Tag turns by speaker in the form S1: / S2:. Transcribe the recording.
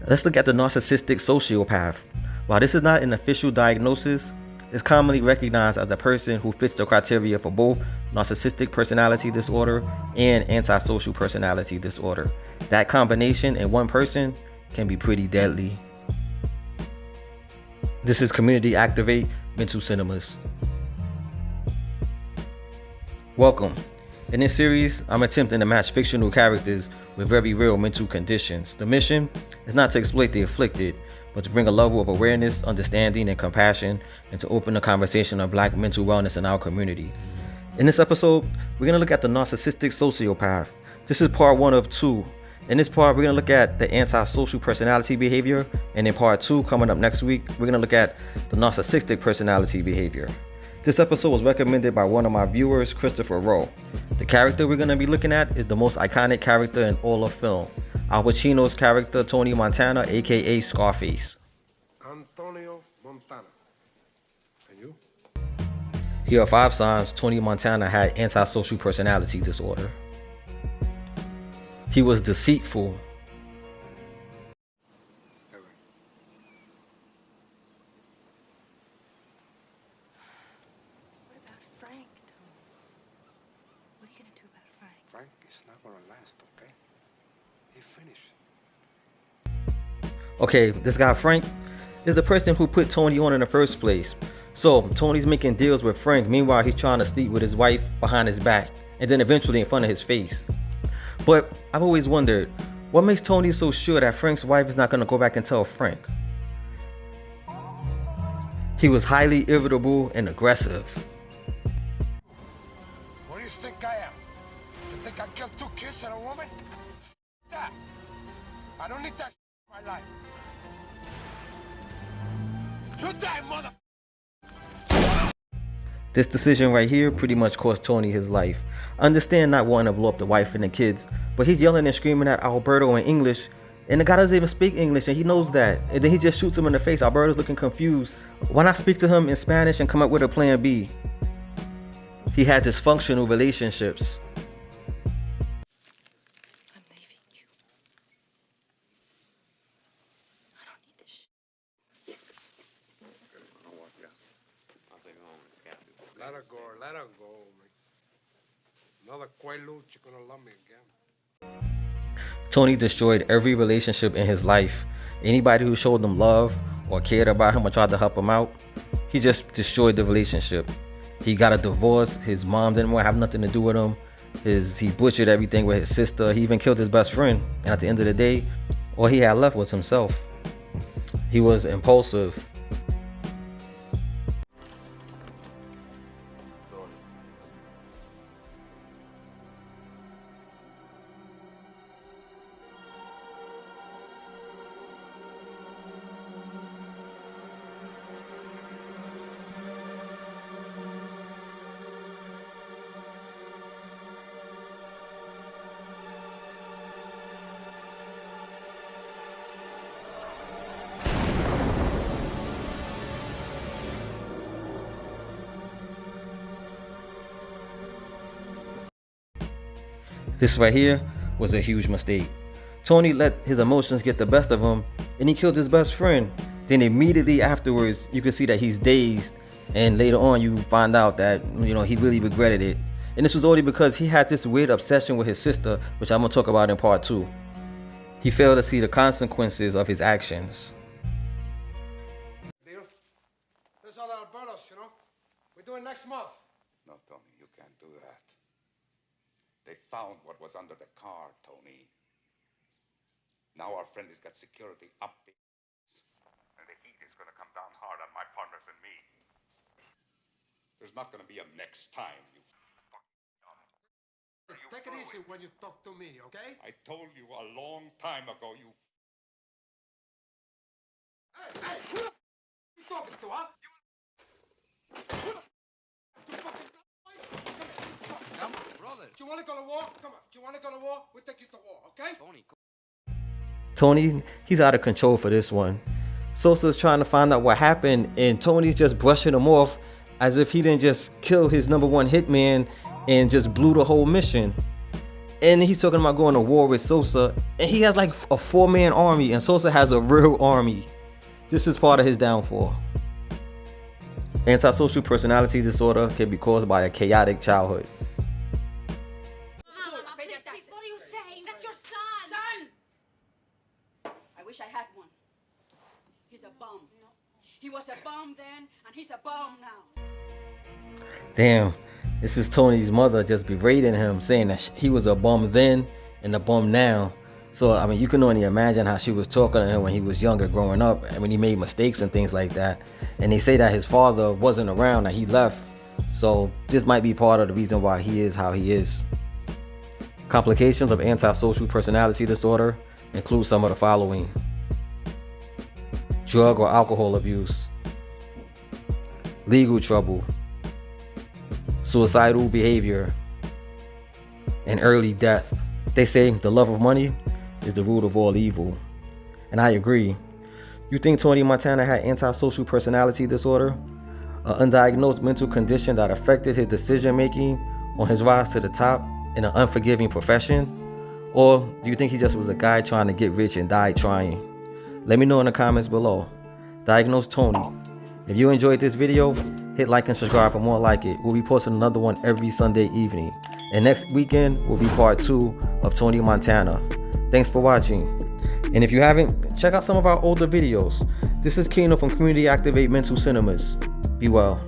S1: Let's look at the narcissistic sociopath. While this is not an official diagnosis, it's commonly recognized as a person who fits the criteria for both narcissistic personality disorder and antisocial personality disorder. That combination in one person can be pretty deadly. This is Community Activate Mental Cinemas. Welcome. In this series, I'm attempting to match fictional characters with very real mental conditions. The mission is not to exploit the afflicted, but to bring a level of awareness, understanding, and compassion, and to open the conversation of Black mental wellness in our community. In this episode, we're going to look at the narcissistic sociopath. This is part 1 of 2. In this part, we're going to look at the antisocial personality behavior, and in part 2, coming up next week, we're going to look at the narcissistic personality behavior. This episode was recommended by one of my viewers, Christopher Rowe. The character we're going to be looking at is the most iconic character in all of film. Al Pacino's character, Tony Montana, aka Scarface.
S2: Antonio Montana. And you?
S1: Here are 5 signs Tony Montana had antisocial personality disorder. He was deceitful.
S2: Frank is not gonna last, okay? He finished.
S1: Okay, this guy Frank is the person who put Tony on in the first place. So Tony's making deals with Frank. Meanwhile, he's trying to sleep with his wife behind his back, and then eventually in front of his face. But I've always wondered, what makes Tony so sure that Frank's wife is not going to go back and tell Frank? He was highly irritable and aggressive.
S2: What do you think I am? You think I killed 2 kids and a woman? That. I don't need that in my life. You die, mother.
S1: This decision right here pretty much cost Tony his life. I understand not wanting to blow up the wife and the kids, but he's yelling and screaming at Alberto in English, and the guy doesn't even speak English, and he knows that. And then he just shoots him in the face. Alberto's looking confused. Why not speak to him in Spanish and come up with a plan B? He had dysfunctional relationships.
S3: I'm leaving you. I don't need this shit.
S2: Let her go, let her go. Another Quaalude, you're gonna love me again.
S1: Tony destroyed every relationship in his life. Anybody who showed him love or cared about him or tried to help him out, he just destroyed the relationship. He got a divorce. His mom didn't want to have nothing to do with him. He butchered everything with his sister. He even killed his best friend. And at the end of the day, all he had left was himself. He was impulsive. This right here was a huge mistake. Tony let his emotions get the best of him, and he killed his best friend. Then immediately afterwards, you can see that he's dazed, and later on you find out that, he really regretted it. And this was only because he had this weird obsession with his sister, which I'm gonna talk about in part 2. He failed to see the consequences of his actions.
S2: Deal? There's all Alberto's, We're doing next month.
S4: No, Tony, you can't do that. They found what was under the car, Tony. Now our friend has got security up the and the heat is going to come down hard on my partners and me. There's not going to be a next time, you fucking
S2: Take it easy when you talk to me, okay?
S4: I told you a long time ago, you...
S2: Hey, who the you talking to, huh? Who the you fucking...
S5: Come on, brother.
S2: Do you want to go to war? Come on. Do you want to go to war? We'll take you to war, okay?
S1: Tony, he's out of control for this one. Sosa's trying to find out what happened, and Tony's just brushing him off as if he didn't just kill his #1 hitman and just blew the whole mission. And he's talking about going to war with Sosa, and he has like a 4-man army, and Sosa has a real army. This is part of his downfall. Antisocial personality disorder can be caused by a chaotic childhood.
S6: Mama, please, what are you saying? That's your son!
S7: Son! I wish I had one. He's a bum. He was a bum then, and he's a bum now.
S1: Damn, this is Tony's mother just berating him, saying that he was a bum then and a bum now. So, I mean, you can only imagine how she was talking to him when he was younger, growing up, and when he made mistakes and things like that. And they say that his father wasn't around, that he left. So, this might be part of the reason why he is how he is. Complications of antisocial personality disorder include some of the following: drug or alcohol abuse, legal trouble, suicidal behavior, and early death. They say the love of money is the root of all evil. And I agree. You think Tony Montana had antisocial personality disorder? An undiagnosed mental condition that affected his decision making on his rise to the top in an unforgiving profession? Or do you think he just was a guy trying to get rich and died trying? Let me know in the comments below. Diagnose Tony. If you enjoyed this video, hit like and subscribe for more like it. We'll be posting another one every Sunday evening. And next weekend will be part 2 of Tony Montana. Thanks for watching. And if you haven't, check out some of our older videos. This is Keno from Community Activate Mental Cinemas. Be well.